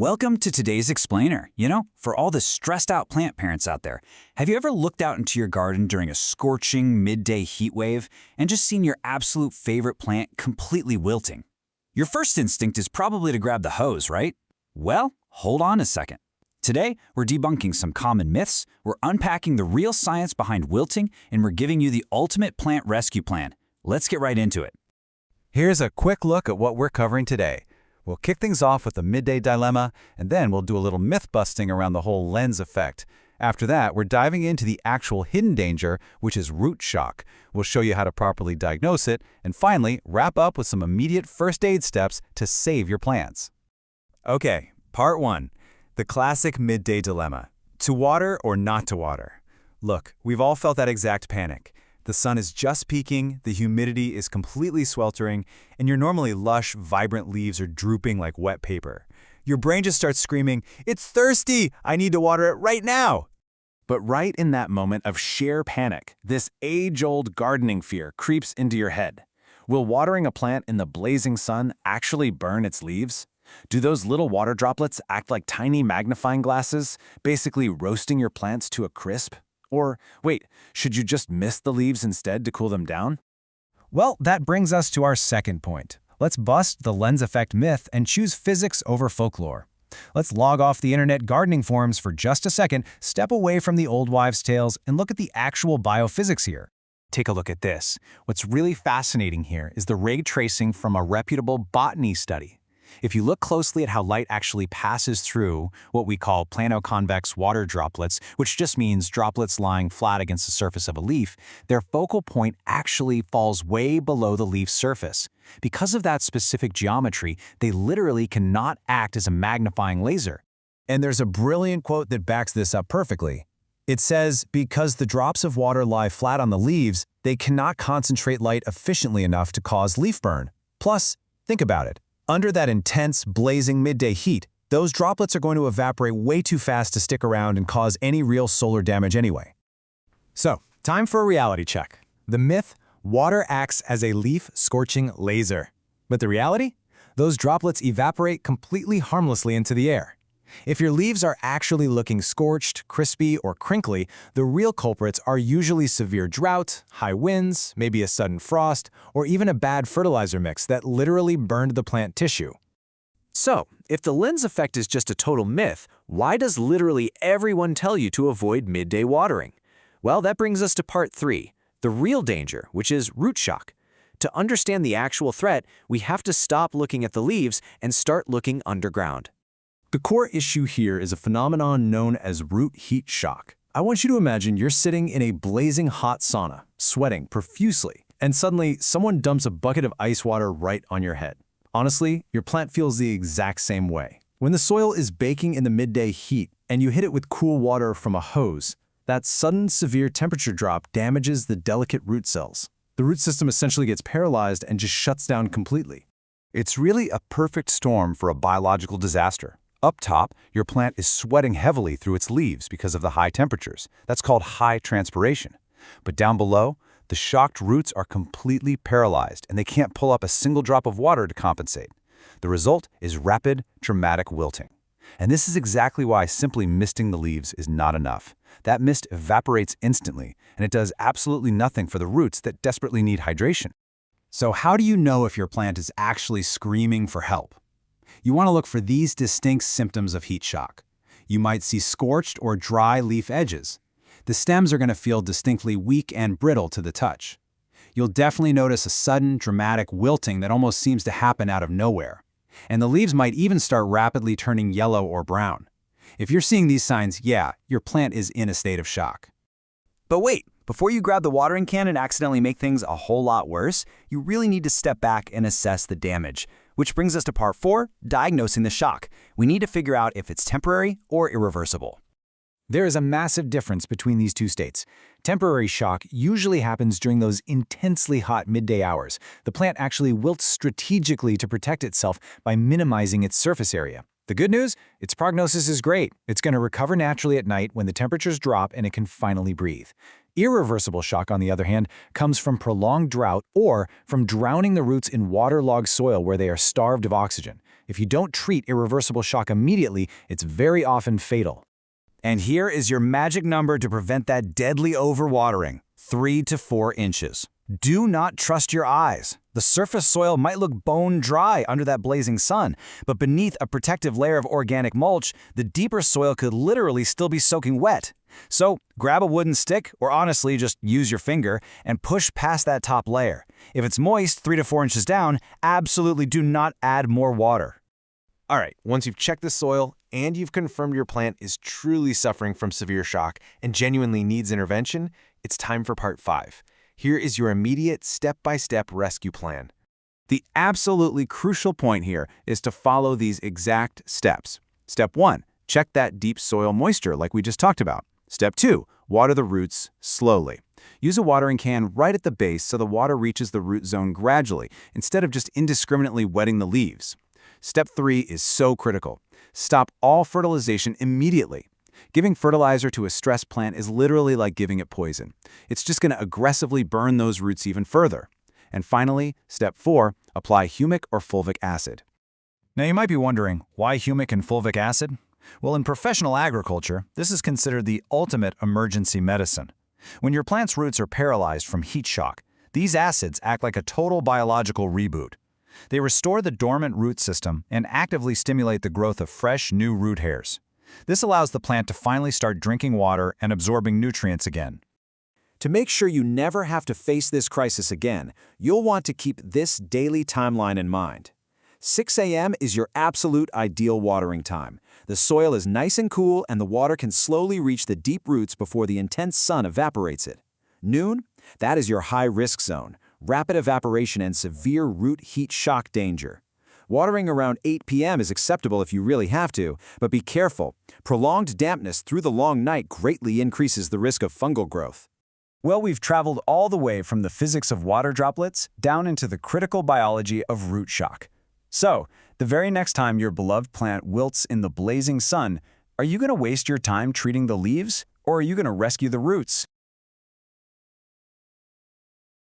Welcome to today's explainer. For all the stressed out plant parents out there, have you ever looked out into your garden during a scorching midday heat wave and just seen your absolute favorite plant completely wilting? Your first instinct is probably to grab the hose, right? Well, hold on a second. Today, we're debunking some common myths, we're unpacking the real science behind wilting, and we're giving you the ultimate plant rescue plan. Let's get right into it. Here's a quick look at what we're covering today. We'll kick things off with the midday dilemma, and then we'll do a little myth-busting around the whole lens effect. After that, we're diving into the actual hidden danger, which is root shock. We'll show you how to properly diagnose it, and finally, wrap up with some immediate first aid steps to save your plants. Okay, part 1. The classic midday dilemma. To water or not to water? Look, we've all felt that exact panic. The sun is just peaking, the humidity is completely sweltering, and your normally lush, vibrant leaves are drooping like wet paper. Your brain just starts screaming, "It's thirsty! I need to water it right now!" But right in that moment of sheer panic, this age-old gardening fear creeps into your head. Will watering a plant in the blazing sun actually burn its leaves? Do those little water droplets act like tiny magnifying glasses, basically roasting your plants to a crisp? Or, wait, should you just mist the leaves instead to cool them down? Well, that brings us to our second point. Let's bust the lens effect myth and choose physics over folklore. Let's log off the internet gardening forums for just a second, step away from the old wives' tales, and look at the actual biophysics here. Take a look at this. What's really fascinating here is the ray tracing from a reputable botany study. If you look closely at how light actually passes through what we call planoconvex water droplets, which just means droplets lying flat against the surface of a leaf, their focal point actually falls way below the leaf's surface. Because of that specific geometry, they literally cannot act as a magnifying laser. And there's a brilliant quote that backs this up perfectly. It says, because the drops of water lie flat on the leaves, they cannot concentrate light efficiently enough to cause leaf burn. Plus, think about it. Under that intense, blazing midday heat, those droplets are going to evaporate way too fast to stick around and cause any real solar damage anyway. So, time for a reality check. The myth, water acts as a leaf-scorching laser. But the reality? Those droplets evaporate completely harmlessly into the air. If your leaves are actually looking scorched, crispy, or crinkly, the real culprits are usually severe drought, high winds, maybe a sudden frost, or even a bad fertilizer mix that literally burned the plant tissue. So, if the lens effect is just a total myth, why does literally everyone tell you to avoid midday watering? Well, that brings us to part 3, the real danger, which is root shock. To understand the actual threat, we have to stop looking at the leaves and start looking underground. The core issue here is a phenomenon known as root heat shock. I want you to imagine you're sitting in a blazing hot sauna, sweating profusely, and suddenly someone dumps a bucket of ice water right on your head. Honestly, your plant feels the exact same way. When the soil is baking in the midday heat and you hit it with cool water from a hose, that sudden severe temperature drop damages the delicate root cells. The root system essentially gets paralyzed and just shuts down completely. It's really a perfect storm for a biological disaster. Up top, your plant is sweating heavily through its leaves because of the high temperatures. That's called high transpiration. But down below, the shocked roots are completely paralyzed and they can't pull up a single drop of water to compensate. The result is rapid, dramatic wilting. And this is exactly why simply misting the leaves is not enough. That mist evaporates instantly, and it does absolutely nothing for the roots that desperately need hydration. So how do you know if your plant is actually screaming for help? You want to look for these distinct symptoms of heat shock. You might see scorched or dry leaf edges. The stems are going to feel distinctly weak and brittle to the touch. You'll definitely notice a sudden, dramatic wilting that almost seems to happen out of nowhere. And the leaves might even start rapidly turning yellow or brown. If you're seeing these signs, yeah, your plant is in a state of shock. But wait, before you grab the watering can and accidentally make things a whole lot worse, you really need to step back and assess the damage. Which brings us to part 4, diagnosing the shock. We need to figure out if it's temporary or irreversible. There is a massive difference between these two states. Temporary shock usually happens during those intensely hot midday hours. The plant actually wilts strategically to protect itself by minimizing its surface area. The good news? Its prognosis is great. It's going to recover naturally at night when the temperatures drop and it can finally breathe. Irreversible shock, on the other hand, comes from prolonged drought or from drowning the roots in waterlogged soil where they are starved of oxygen. If you don't treat irreversible shock immediately, it's very often fatal. And here is your magic number to prevent that deadly overwatering: 3 to 4 inches. Do not trust your eyes. The surface soil might look bone dry under that blazing sun, but beneath a protective layer of organic mulch, the deeper soil could literally still be soaking wet. So grab a wooden stick, or honestly just use your finger, and push past that top layer. If it's moist 3 to 4 inches down, absolutely do not add more water. All right, once you've checked the soil and you've confirmed your plant is truly suffering from severe shock and genuinely needs intervention, it's time for part 5. Here is your immediate step-by-step rescue plan. The absolutely crucial point here is to follow these exact steps. Step 1, check that deep soil moisture like we just talked about. Step 2, water the roots slowly. Use a watering can right at the base so the water reaches the root zone gradually, instead of just indiscriminately wetting the leaves. Step 3 is so critical. Stop all fertilization immediately. Giving fertilizer to a stressed plant is literally like giving it poison. It's just going to aggressively burn those roots even further. And finally, step 4, apply humic or fulvic acid. Now you might be wondering, why humic and fulvic acid? Well, in professional agriculture, this is considered the ultimate emergency medicine. When your plant's roots are paralyzed from heat shock, these acids act like a total biological reboot. They restore the dormant root system and actively stimulate the growth of fresh, new root hairs. This allows the plant to finally start drinking water and absorbing nutrients again. To make sure you never have to face this crisis again, you'll want to keep this daily timeline in mind. 6 a.m. is your absolute ideal watering time. The soil is nice and cool, and the water can slowly reach the deep roots before the intense sun evaporates it. Noon? That is your high-risk zone, rapid evaporation and severe root heat shock danger. Watering around 8 p.m. is acceptable if you really have to, but be careful. Prolonged dampness through the long night greatly increases the risk of fungal growth. Well, we've traveled all the way from the physics of water droplets down into the critical biology of root shock. So, the very next time your beloved plant wilts in the blazing sun, are you going to waste your time treating the leaves, or are you going to rescue the roots?